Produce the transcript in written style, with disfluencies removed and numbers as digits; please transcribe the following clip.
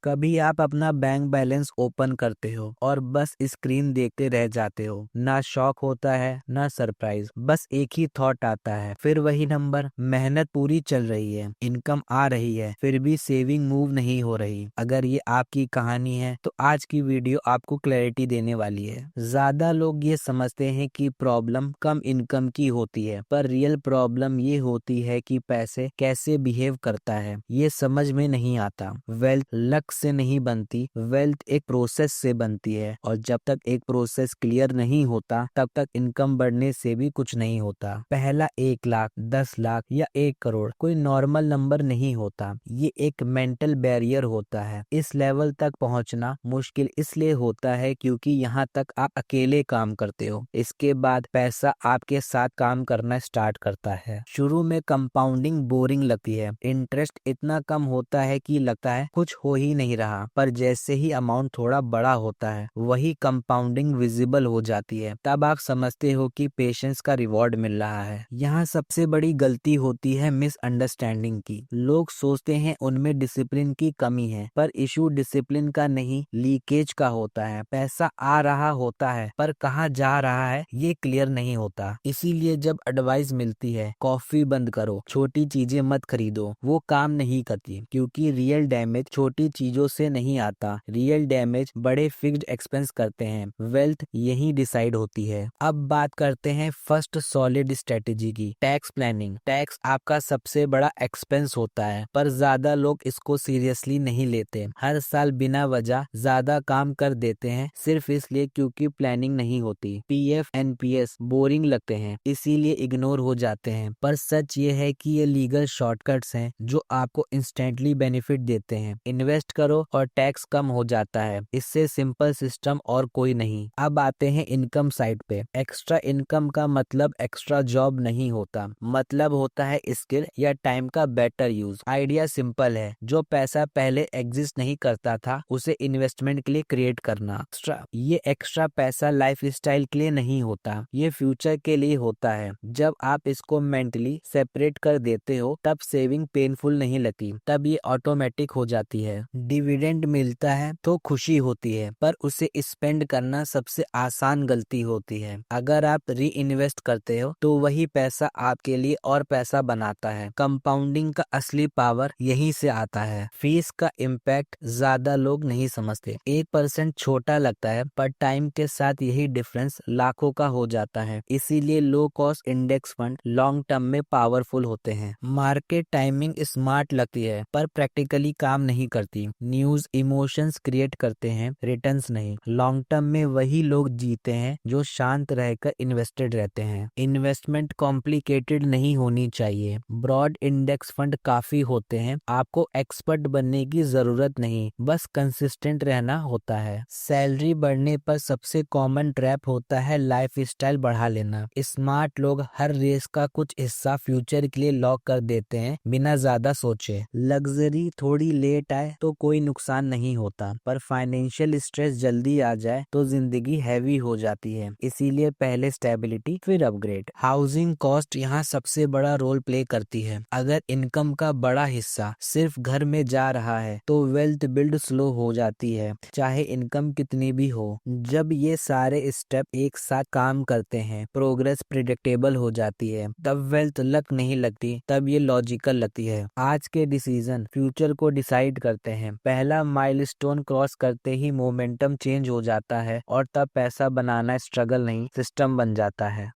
कभी आप अपना बैंक बैलेंस ओपन करते हो और बस स्क्रीन देखते रह जाते हो, ना शॉक होता है ना सरप्राइज, बस एक ही थॉट आता है, फिर वही नंबर, मेहनत पूरी चल रही है, इनकम आ रही है, फिर भी सेविंग मूव नहीं हो रही। अगर ये आपकी कहानी है तो आज की वीडियो आपको क्लैरिटी देने वाली है। ज्यादा लोग ये समझते हैं कि प्रॉब्लम कम इनकम की होती है, पर रियल प्रॉब्लम ये होती है कि पैसे कैसे बिहेव करता है, ये समझ में नहीं आता। वेल्थ लक से नहीं बनती, वेल्थ एक प्रोसेस से बनती है, और जब तक एक प्रोसेस क्लियर नहीं होता तब तक इनकम बढ़ने से भी कुछ नहीं होता। पहला 1 लाख, 10 लाख या 1 करोड़ कोई नॉर्मल नंबर नहीं होता, ये एक मेंटल बैरियर होता है। इस लेवल तक पहुंचना मुश्किल इसलिए होता है क्योंकि यहाँ तक आप अकेले काम करते हो, इसके बाद पैसा आपके साथ काम करना स्टार्ट करता है। शुरू में कंपाउंडिंग बोरिंग लगती है, इंटरेस्ट इतना कम होता है कि लगता है कुछ हो ही नहीं रहा, पर जैसे ही अमाउंट थोड़ा बड़ा होता है वही कंपाउंडिंग विजिबल हो जाती है, तब आप समझते हो कि पेशेंस का रिवॉर्ड मिल रहा है। यहाँ सबसे बड़ी गलती होती है मिसअंडरस्टैंडिंग की। लोग सोचते हैं उनमें डिसिप्लिन की कमी है, पर इशू डिसिप्लिन का नहीं, लीकेज का होता है। पैसा आ रहा होता है पर कहाँ जा रहा है ये क्लियर नहीं होता। इसीलिए जब एडवाइस मिलती है कॉफी बंद करो, छोटी चीजें मत खरीदो, वो काम नहीं करती, क्योंकि रियल डैमेज छोटी चीजों से नहीं आता, रियल डैमेज बड़े फिक्स्ड एक्सपेंस करते हैं। वेल्थ यही डिसाइड होती है। अब बात करते हैं फर्स्ट सॉलिड स्ट्रेटेजी की, टैक्स प्लानिंग। टैक्स आपका सबसे बड़ा एक्सपेंस होता है, पर ज्यादा लोग इसको सीरियसली नहीं लेते। हर साल बिना वजह ज्यादा काम कर देते हैं सिर्फ इसलिए क्योंकि प्लानिंग नहीं होती। पीएफ एनपीएस बोरिंग लगते हैं इसीलिए इग्नोर हो जाते हैं, पर सच ये है कि ये लीगल शॉर्टकट्स हैं जो आपको इंस्टेंटली बेनिफिट देते हैं। इन्वेस्ट करो और टैक्स कम हो जाता है, इससे सिंपल सिस्टम और कोई नहीं। अब आते हैं इनकम साइड पे। एक्स्ट्रा इनकम का मतलब एक्स्ट्रा जॉब नहीं होता, मतलब होता है स्किल या टाइम का बेटर यूज। आइडिया सिंपल है, जो पैसा पहले एग्जिस्ट नहीं करता था उसे इन्वेस्टमेंट के लिए क्रिएट करना। ये एक्स्ट्रा पैसा लाइफ स्टाइल के लिए नहीं होता, ये फ्यूचर के लिए होता है। जब आप इसको मेंटली सेपरेट कर देते हो तब सेविंग पेनफुल नहीं लगती, तब ये ऑटोमेटिक हो जाती है। डिविडेंड मिलता है तो खुशी होती है, पर उसे स्पेंड करना सबसे आसान गलती होती है। अगर आप री इन्वेस्ट करते हो तो वही पैसा आपके लिए और पैसा बनाता है। कंपाउंडिंग का असली पावर यहीं से आता है। फीस का इम्पैक्ट ज्यादा लोग नहीं समझते। 1% छोटा लगता है, पर टाइम के साथ यही डिफरेंस लाखों का हो जाता है। इसीलिए low cost index fund long term में पावरफुल होते हैं। मार्केट टाइमिंग स्मार्ट लगती है पर प्रैक्टिकली काम नहीं करती। न्यूज इमोशंस क्रिएट करते हैं, रिटर्न्स नहीं। लॉन्ग टर्म में वही लोग जीते हैं जो शांत रहकर इन्वेस्टेड रहते हैं। इन्वेस्टमेंट कॉम्प्लिकेटेड नहीं होनी चाहिए, ब्रॉड इंडेक्स फंड काफी होते हैं। आपको एक्सपर्ट बनने की जरूरत नहीं, बस कंसिस्टेंट रहना होता है। सैलरी बढ़ने पर सबसे कॉमन ट्रैप होता है लाइफस्टाइल बढ़ा लेना। स्मार्ट लोग हर रेस का कुछ हिस्सा फ्यूचर के लिए लॉक कर देते हैं बिना ज्यादा सोचे। लग्जरी थोड़ी लेट आए तो कोई नुकसान नहीं होता, पर फाइनेंशियल स्ट्रेस जल्दी आ जाए तो जिंदगी हैवी हो जाती है। इसीलिए पहले स्टेबिलिटी फिर अपग्रेड। हाउसिंग कॉस्ट यहाँ सबसे बड़ा रोल प्ले करती है। अगर इनकम का बड़ा हिस्सा सिर्फ घर में जा रहा है तो वेल्थ बिल्ड स्लो हो जाती है, चाहे इनकम कितनी भी हो। जब ये सारे स्टेप एक साथ काम करते हैं प्रोग्रेस प्रिडिक्टेबल हो जाती है, तब वेल्थ लक नहीं लगती, तब ये लॉजिकल लगती है। आज के डिसीजन फ्यूचर को डिसाइड करते हैं। पहला माइलस्टोन क्रॉस करते ही मोमेंटम चेंज हो जाता है और तब पैसा बनाना स्ट्रगल नहीं सिस्टम बन जाता है।